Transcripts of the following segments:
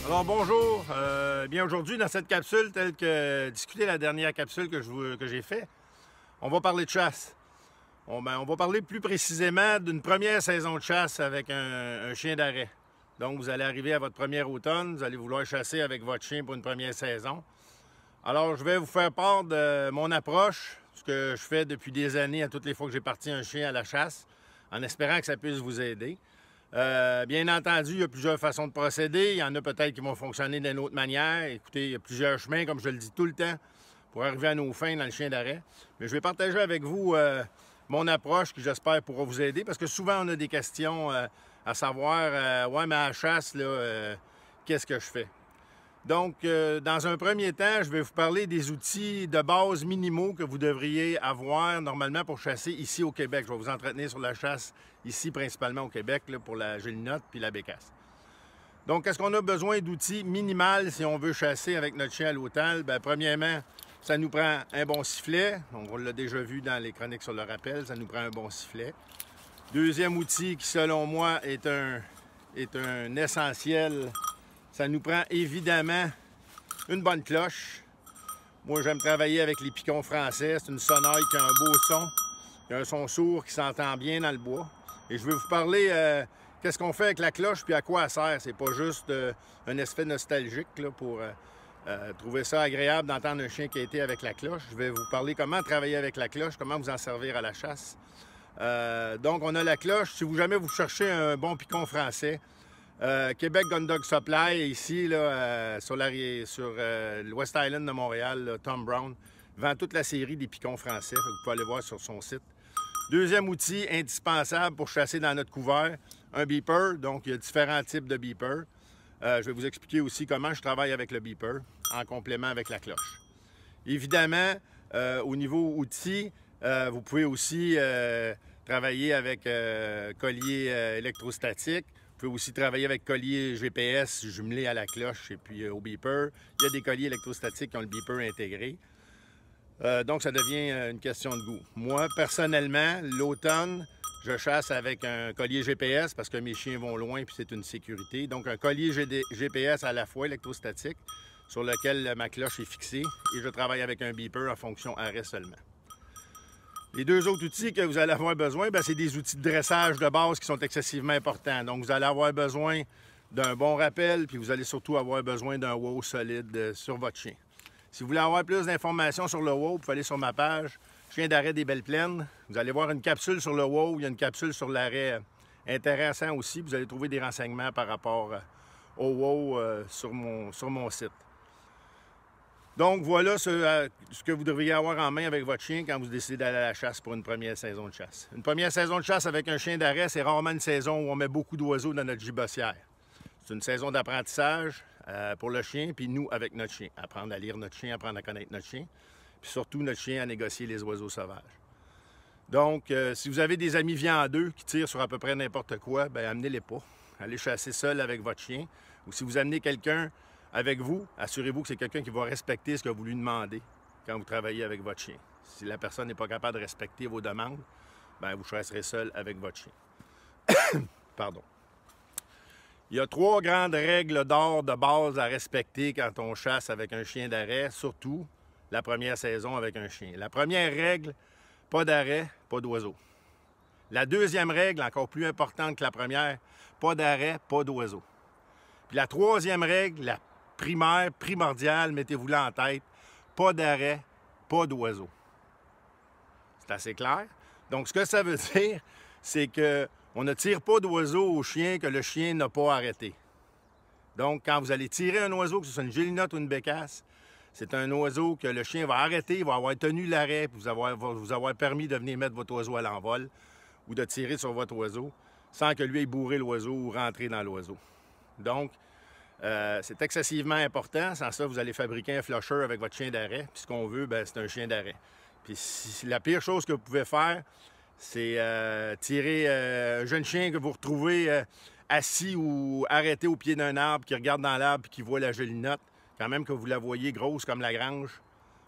Alors bonjour, bien aujourd'hui dans cette capsule, telle que discuter la dernière capsule que j'ai fait, on va parler de chasse. On va parler plus précisément d'une première saison de chasse avec un chien d'arrêt. Donc vous allez arriver à votre premier automne, vous allez vouloir chasser avec votre chien pour une première saison. Alors je vais vous faire part de mon approche, ce que je fais depuis des années à toutes les fois que j'ai parti un chien à la chasse, en espérant que ça puisse vous aider. Bien entendu, il y a plusieurs façons de procéder. Il y en a peut-être qui vont fonctionner d'une autre manière. Écoutez, il y a plusieurs chemins, comme je le dis tout le temps, pour arriver à nos fins dans le chien d'arrêt. Mais je vais partager avec vous mon approche qui, j'espère, pourra vous aider. Parce que souvent, on a des questions à savoir, ouais, mais à la chasse, là, qu'est-ce que je fais? Donc, dans un premier temps, je vais vous parler des outils de base minimaux que vous devriez avoir normalement pour chasser ici au Québec. Je vais vous entretenir sur la chasse ici, principalement au Québec, là, pour la gélinotte puis la bécasse. Donc, est-ce qu'on a besoin d'outils minimaux si on veut chasser avec notre chien à l'hôtel? Bien, premièrement, ça nous prend un bon sifflet. Donc, on l'a déjà vu dans les chroniques sur le rappel, ça nous prend un bon sifflet. Deuxième outil qui, selon moi, est un essentiel. Ça nous prend évidemment une bonne cloche. Moi, j'aime travailler avec les picons français. C'est une sonnaille qui a un beau son, qui a un son sourd qui s'entend bien dans le bois. Et je vais vous parler qu'est-ce qu'on fait avec la cloche puis à quoi elle sert. C'est pas juste un effet nostalgique là, pour trouver ça agréable d'entendre un chien qui a été avec la cloche. Je vais vous parler comment travailler avec la cloche, comment vous en servir à la chasse. Donc, on a la cloche. Si jamais vous cherchez un bon picon français, Québec Gun Dog Supply, ici, là, sur l'West Island de Montréal, là, Tom Brown, vend toute la série des picons français. Vous pouvez aller voir sur son site. Deuxième outil indispensable pour chasser dans notre couvert, un beeper. Donc, il y a différents types de beepers. Je vais vous expliquer aussi comment je travaille avec le beeper en complément avec la cloche. Évidemment, au niveau outils, vous pouvez aussi travailler avec collier électrostatique. Vous pouvez aussi travailler avec collier GPS jumelé à la cloche et puis au beeper. Il y a des colliers électrostatiques qui ont le beeper intégré. Donc, ça devient une question de goût. Moi, personnellement, l'automne, je chasse avec un collier GPS parce que mes chiens vont loin puis c'est une sécurité. Donc, un collier GPS à la fois électrostatique sur lequel ma cloche est fixée et je travaille avec un beeper en fonction arrêt seulement. Les deux autres outils que vous allez avoir besoin, c'est des outils de dressage de base qui sont excessivement importants. Donc, vous allez avoir besoin d'un bon rappel, puis vous allez surtout avoir besoin d'un wow solide sur votre chien. Si vous voulez avoir plus d'informations sur le wow, vous pouvez aller sur ma page Chien d'arrêt des Belles Plaines. Vous allez voir une capsule sur le wow, il y a une capsule sur l'arrêt intéressant aussi. Vous allez trouver des renseignements par rapport au wow sur mon site. Donc, voilà ce que vous devriez avoir en main avec votre chien quand vous décidez d'aller à la chasse pour une première saison de chasse. Une première saison de chasse avec un chien d'arrêt, c'est rarement une saison où on met beaucoup d'oiseaux dans notre gibossière. C'est une saison d'apprentissage pour le chien, puis nous, avec notre chien. Apprendre à lire notre chien, apprendre à connaître notre chien, puis surtout notre chien à négocier les oiseaux sauvages. Donc, si vous avez des amis viandeux qui tirent sur à peu près n'importe quoi, bien, amenez-les pas. Allez chasser seul avec votre chien. Ou si vous amenez quelqu'un avec vous, assurez-vous que c'est quelqu'un qui va respecter ce que vous lui demandez quand vous travaillez avec votre chien. Si la personne n'est pas capable de respecter vos demandes, bien, vous chasserez seul avec votre chien. Pardon. Il y a 3 grandes règles d'or de base à respecter quand on chasse avec un chien d'arrêt, surtout la première saison avec un chien. La première règle, pas d'arrêt, pas d'oiseau. La deuxième règle, encore plus importante que la première, pas d'arrêt, pas d'oiseau. Puis la troisième règle, la primaire, primordiale, mettez-vous-la en tête, pas d'arrêt, pas d'oiseau. C'est assez clair? Donc, ce que ça veut dire, c'est qu'on ne tire pas d'oiseau au chien que le chien n'a pas arrêté. Donc, quand vous allez tirer un oiseau, que ce soit une gélinotte ou une bécasse, c'est un oiseau que le chien va arrêter, il va avoir tenu l'arrêt, puis va vous avoir permis de venir mettre votre oiseau à l'envol ou de tirer sur votre oiseau sans que lui ait bourré l'oiseau ou rentré dans l'oiseau. Donc, c'est excessivement important. Sans ça, vous allez fabriquer un flusher avec votre chien d'arrêt. Puis ce qu'on veut, c'est un chien d'arrêt. Puis la pire chose que vous pouvez faire, c'est tirer un jeune chien que vous retrouvez assis ou arrêté au pied d'un arbre, qui regarde dans l'arbre et qui voit la gélinotte. Quand même que vous la voyez grosse comme la grange,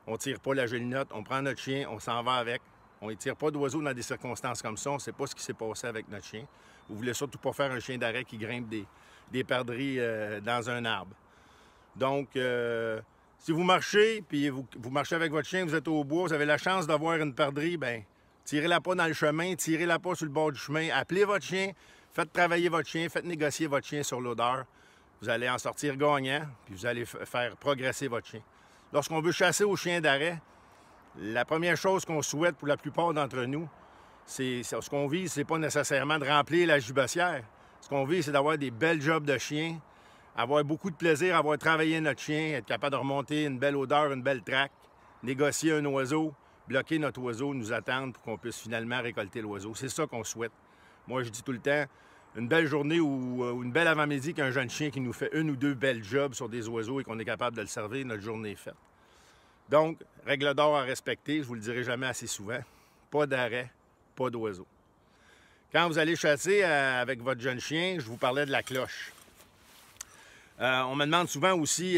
on ne tire pas la gélinotte, on prend notre chien, on s'en va avec. On ne tire pas d'oiseaux dans des circonstances comme ça, on ne sait pas ce qui s'est passé avec notre chien. Vous ne voulez surtout pas faire un chien d'arrêt qui grimpe des perdrix dans un arbre. Donc, si vous marchez, puis vous marchez avec votre chien, vous êtes au bois, vous avez la chance d'avoir une perdrix, bien, tirez-la pas dans le chemin, tirez-la pas sur le bord du chemin, appelez votre chien, faites travailler votre chien, faites négocier votre chien sur l'odeur. Vous allez en sortir gagnant, puis vous allez faire progresser votre chien. Lorsqu'on veut chasser au chien d'arrêt, la première chose qu'on souhaite pour la plupart d'entre nous, c'est ce qu'on vise, c'est pas nécessairement de remplir la jubossière. Ce qu'on vise, c'est d'avoir des belles jobs de chien, avoir beaucoup de plaisir à avoir travaillé notre chien, être capable de remonter une belle odeur, une belle traque, négocier un oiseau, bloquer notre oiseau, nous attendre pour qu'on puisse finalement récolter l'oiseau. C'est ça qu'on souhaite. Moi, je dis tout le temps, une belle journée ou une belle avant-midi qu'un jeune chien qui nous fait une ou deux belles jobs sur des oiseaux et qu'on est capable de le servir, notre journée est faite. Donc, règle d'or à respecter, je ne vous le dirai jamais assez souvent, pas d'arrêt, pas d'oiseau. Quand vous allez chasser avec votre jeune chien, je vous parlais de la cloche. On me demande souvent aussi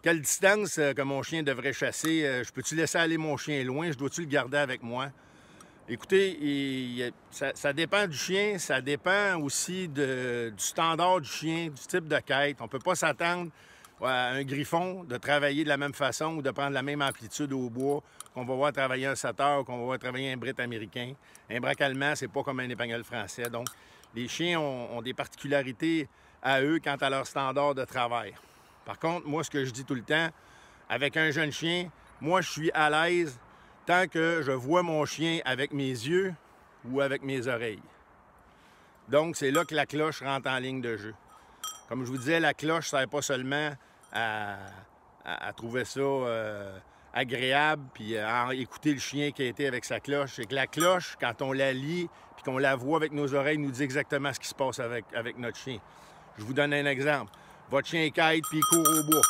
quelle distance que mon chien devrait chasser. Je peux-tu laisser aller mon chien loin? Je dois-tu le garder avec moi? Écoutez, ça dépend du chien, ça dépend aussi du standard du chien, du type de quête. On ne peut pas s'attendre à un griffon de travailler de la même façon ou de prendre la même amplitude au bois qu'on va voir travailler un setter ou qu'on va voir travailler un brit américain. Un braque allemand, c'est pas comme un épagneul français. Donc, les chiens ont des particularités à eux quant à leur standard de travail. Par contre, moi, ce que je dis tout le temps, avec un jeune chien, moi, je suis à l'aise tant que je vois mon chien avec mes yeux ou avec mes oreilles. Donc, c'est là que la cloche rentre en ligne de jeu. Comme je vous disais, la cloche ne sert pas seulement à trouver ça agréable puis à écouter le chien qui a été avec sa cloche. C'est que la cloche, quand on la lit puis qu'on la voit avec nos oreilles, nous dit exactement ce qui se passe avec notre chien. Je vous donne un exemple. Votre chien kite puis il court au bois.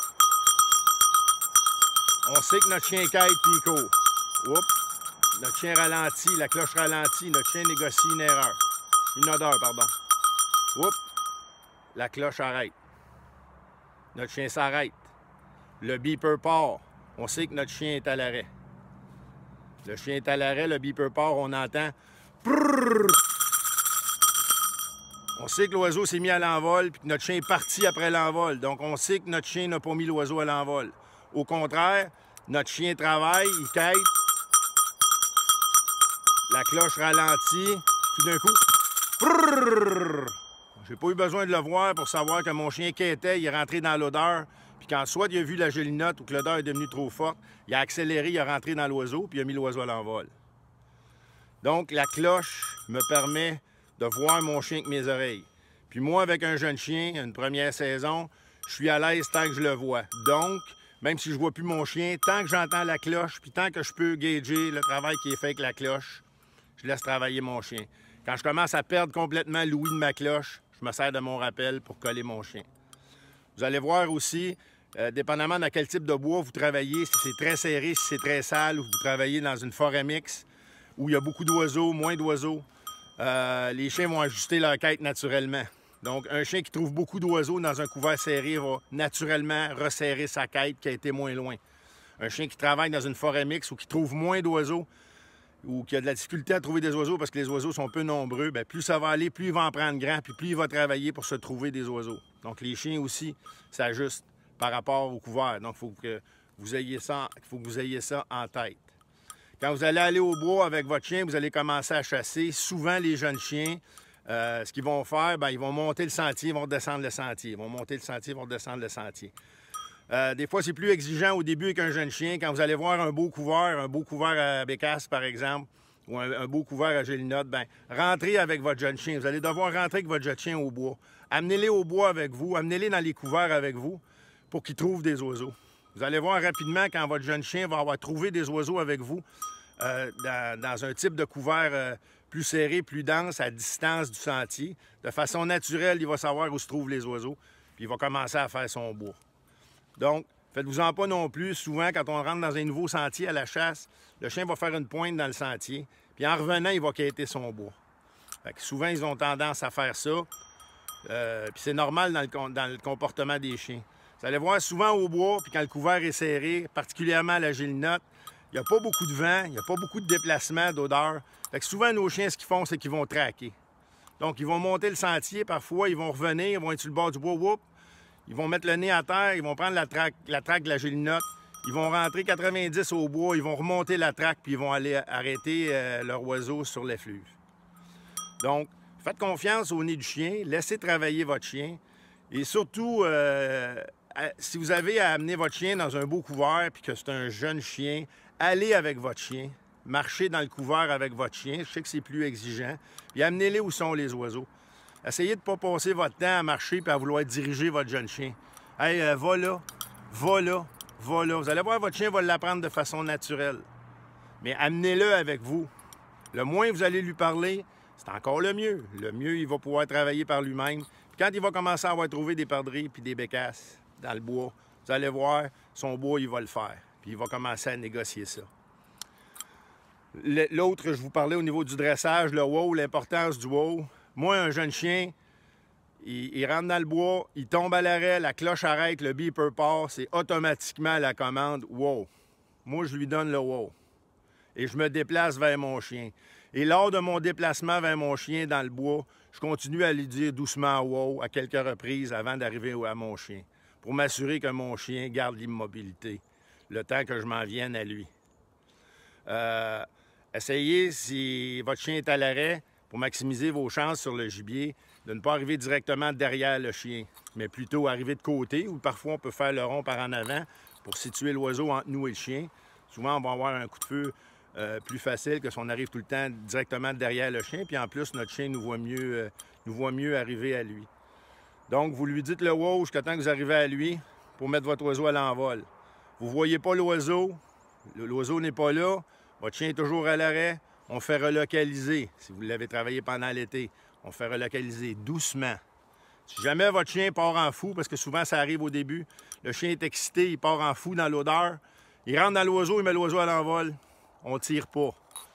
On sait que notre chien kite puis il court. Oups! Notre chien ralentit, la cloche ralentit, notre chien négocie une odeur, pardon. Oups! La cloche arrête. Notre chien s'arrête. Le beeper part. On sait que notre chien est à l'arrêt. Le chien est à l'arrêt, le beeper part, on entend prrrr. On sait que l'oiseau s'est mis à l'envol puis que notre chien est parti après l'envol. Donc, on sait que notre chien n'a pas mis l'oiseau à l'envol. Au contraire, notre chien travaille, il quête. La cloche ralentit. Tout d'un coup, prrrr. J'ai pas eu besoin de le voir pour savoir que mon chien quêtait, il est rentré dans l'odeur. Puis quand soit il a vu la gelinotte ou que l'odeur est devenue trop forte, il a accéléré, il est rentré dans l'oiseau, puis il a mis l'oiseau à l'envol. Donc, la cloche me permet de voir mon chien avec mes oreilles. Puis moi, avec un jeune chien, une première saison, je suis à l'aise tant que je le vois. Donc, même si je vois plus mon chien, tant que j'entends la cloche, puis tant que je peux gager le travail qui est fait avec la cloche, je laisse travailler mon chien. Quand je commence à perdre complètement l'ouïe de ma cloche, je me sers de mon rappel pour coller mon chien. Vous allez voir aussi, dépendamment de quel type de bois vous travaillez, si c'est très serré, si c'est très sale, ou vous travaillez dans une forêt mixte, où il y a beaucoup d'oiseaux, moins d'oiseaux, les chiens vont ajuster leur quête naturellement. Donc, un chien qui trouve beaucoup d'oiseaux dans un couvert serré va naturellement resserrer sa quête qui a été moins loin. Un chien qui travaille dans une forêt mixte ou qui trouve moins d'oiseaux ou qui a de la difficulté à trouver des oiseaux parce que les oiseaux sont peu nombreux, bien, plus ça va aller, plus il va en prendre grand, puis plus il va travailler pour se trouver des oiseaux. Donc, les chiens aussi s'ajustent par rapport au couvert. Donc, il faut que vous ayez ça en tête. Quand vous allez aller au bois avec votre chien, vous allez commencer à chasser. Souvent, les jeunes chiens, ce qu'ils vont faire, bien, ils vont monter le sentier, ils vont descendre le sentier. Ils vont monter le sentier, ils vont descendre le sentier. Des fois, c'est plus exigeant au début qu'un jeune chien. Quand vous allez voir un beau couvert à bécasse, par exemple, ou un beau couvert à gélinotte, bien, rentrez avec votre jeune chien. Vous allez devoir rentrer avec votre jeune chien au bois. Amenez-les au bois avec vous, amenez-les dans les couverts avec vous pour qu'ils trouvent des oiseaux. Vous allez voir rapidement quand votre jeune chien va avoir trouvé des oiseaux avec vous dans un type de couvert plus serré, plus dense, à distance du sentier. De façon naturelle, il va savoir où se trouvent les oiseaux, puis il va commencer à faire son bois. Donc, faites-vous-en pas non plus. Souvent, quand on rentre dans un nouveau sentier à la chasse, le chien va faire une pointe dans le sentier, puis en revenant, il va quêter son bois. Fait que souvent, ils ont tendance à faire ça, puis c'est normal dans le comportement des chiens. Vous allez voir souvent au bois, puis quand le couvert est serré, particulièrement à la gélinotte, il n'y a pas beaucoup de vent, il n'y a pas beaucoup de déplacement, d'odeur. Fait que souvent, nos chiens, ce qu'ils font, c'est qu'ils vont traquer. Donc, ils vont monter le sentier, parfois, ils vont revenir, ils vont être sur le bord du bois, whoop, Ils vont mettre le nez à terre, ils vont prendre la traque de la gélinotte, ils vont rentrer 90 au bois, ils vont remonter la traque, puis ils vont aller arrêter leur oiseau sur l'effluve. Donc, faites confiance au nez du chien, laissez travailler votre chien. Et surtout, si vous avez à amener votre chien dans un beau couvert, puis que c'est un jeune chien, allez avec votre chien. Marchez dans le couvert avec votre chien. Je sais que c'est plus exigeant. Puis amenez-les où sont les oiseaux. Essayez de ne pas passer votre temps à marcher et à vouloir diriger votre jeune chien. Hey, va là, va là, va là. Vous allez voir, votre chien va l'apprendre de façon naturelle. Mais amenez-le avec vous. Le moins vous allez lui parler, c'est encore le mieux. Le mieux, il va pouvoir travailler par lui-même. Puis quand il va commencer à avoir trouvé des perdrix puis des bécasses dans le bois, vous allez voir, son bois, il va le faire. Puis il va commencer à négocier ça. L'autre, je vous parlais au niveau du dressage, le wow, l'importance du wow. Moi, un jeune chien, il rentre dans le bois, il tombe à l'arrêt, la cloche arrête, le beeper part, c'est automatiquement la commande wow. Moi, je lui donne le wow. Et je me déplace vers mon chien. Et lors de mon déplacement vers mon chien dans le bois, je continue à lui dire doucement wow à quelques reprises avant d'arriver à mon chien, pour m'assurer que mon chien garde l'immobilité, le temps que je m'en vienne à lui. Essayez, si votre chien est à l'arrêt, pour maximiser vos chances sur le gibier, de ne pas arriver directement derrière le chien, mais plutôt arriver de côté, ou parfois on peut faire le rond par en avant pour situer l'oiseau entre nous et le chien. Souvent, on va avoir un coup de feu plus facile que si on arrive tout le temps directement derrière le chien, puis en plus, notre chien nous voit mieux arriver à lui. Donc, vous lui dites le wow jusqu'à temps que vous arrivez à lui pour mettre votre oiseau à l'envol. Vous ne voyez pas l'oiseau n'est pas là, votre chien est toujours à l'arrêt, on fait relocaliser, si vous l'avez travaillé pendant l'été, on fait relocaliser doucement. Si jamais votre chien part en fou, parce que souvent ça arrive au début, le chien est excité, il part en fou dans l'odeur, il rentre dans l'oiseau, il met l'oiseau à l'envol, on ne tire pas.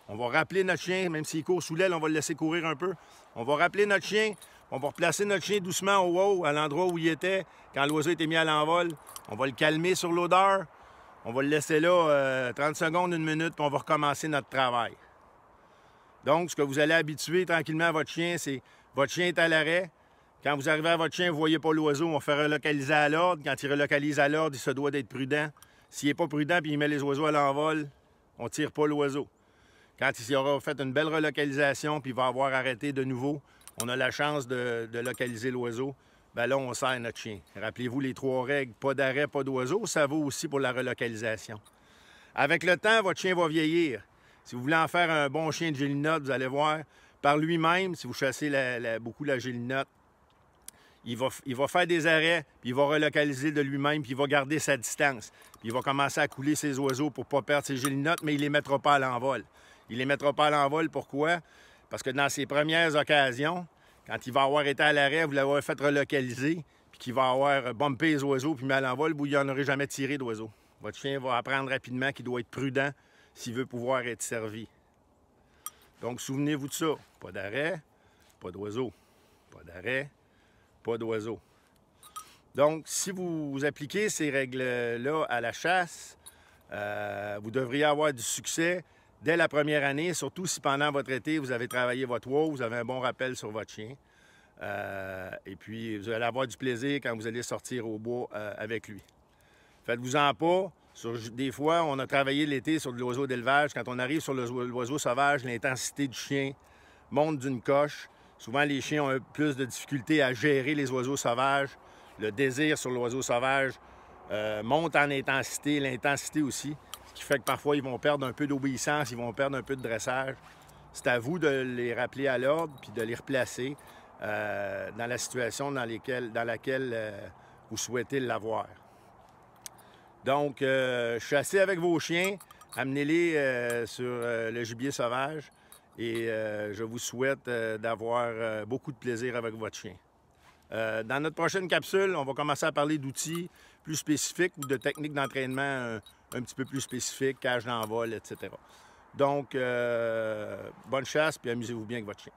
On va rappeler notre chien, même s'il court sous l'aile, on va le laisser courir un peu. On va rappeler notre chien, on va replacer notre chien doucement au wow, à l'endroit où il était, quand l'oiseau était mis à l'envol. On va le calmer sur l'odeur. On va le laisser là 30 secondes, 1 minute, puis on va recommencer notre travail. Donc, ce que vous allez habituer tranquillement à votre chien, c'est votre chien est à l'arrêt. Quand vous arrivez à votre chien, vous ne voyez pas l'oiseau, on fait relocaliser à l'ordre. Quand il relocalise à l'ordre, il se doit d'être prudent. S'il n'est pas prudent et il met les oiseaux à l'envol, on ne tire pas l'oiseau. Quand il aura fait une belle relocalisation puis il va avoir arrêté de nouveau, on a la chance de localiser l'oiseau. Bien là, on serre notre chien. Rappelez-vous les 3 règles, pas d'arrêt, pas d'oiseau, ça vaut aussi pour la relocalisation. Avec le temps, votre chien va vieillir. Si vous voulez en faire un bon chien de gélinotte, vous allez voir, par lui-même, si vous chassez beaucoup la gélinotte, il va faire des arrêts, puis il va relocaliser de lui-même, puis il va garder sa distance. Puis il va commencer à couler ses oiseaux pour ne pas perdre ses gélinottes, mais il ne les mettra pas à l'envol. Il ne les mettra pas à l'envol, pourquoi? Parce que dans ses premières occasions, quand il va avoir été à l'arrêt, vous l'avez fait relocaliser, puis qu'il va avoir bumpé les oiseaux, puis mis à l'envol, vous n'en aurez jamais tiré d'oiseau. Votre chien va apprendre rapidement qu'il doit être prudent s'il veut pouvoir être servi. Donc, souvenez-vous de ça. Pas d'arrêt, pas d'oiseau. Pas d'arrêt, pas d'oiseau. Donc, si vous appliquez ces règles-là à la chasse, vous devriez avoir du succès dès la première année, surtout si pendant votre été, vous avez travaillé votre wow, vous avez un bon rappel sur votre chien. Et puis, vous allez avoir du plaisir quand vous allez sortir au bois avec lui. Faites-vous-en pas. Des fois, on a travaillé l'été sur de l'oiseau d'élevage. Quand on arrive sur l'oiseau sauvage, l'intensité du chien monte d'une coche. Souvent, les chiens ont plus de difficultés à gérer les oiseaux sauvages. Le désir sur l'oiseau sauvage monte en intensité, l'intensité aussi. Ce qui fait que parfois, ils vont perdre un peu d'obéissance, ils vont perdre un peu de dressage. C'est à vous de les rappeler à l'ordre puis de les replacer dans la situation dans laquelle vous souhaitez l'avoir. Donc, chassez avec vos chiens, amenez-les sur le gibier sauvage et je vous souhaite d'avoir beaucoup de plaisir avec votre chien. Dans notre prochaine capsule, on va commencer à parler d'outils plus spécifiques ou de techniques d'entraînement un petit peu plus spécifiques, cage d'envol, etc. Donc, bonne chasse puis amusez-vous bien avec votre chien.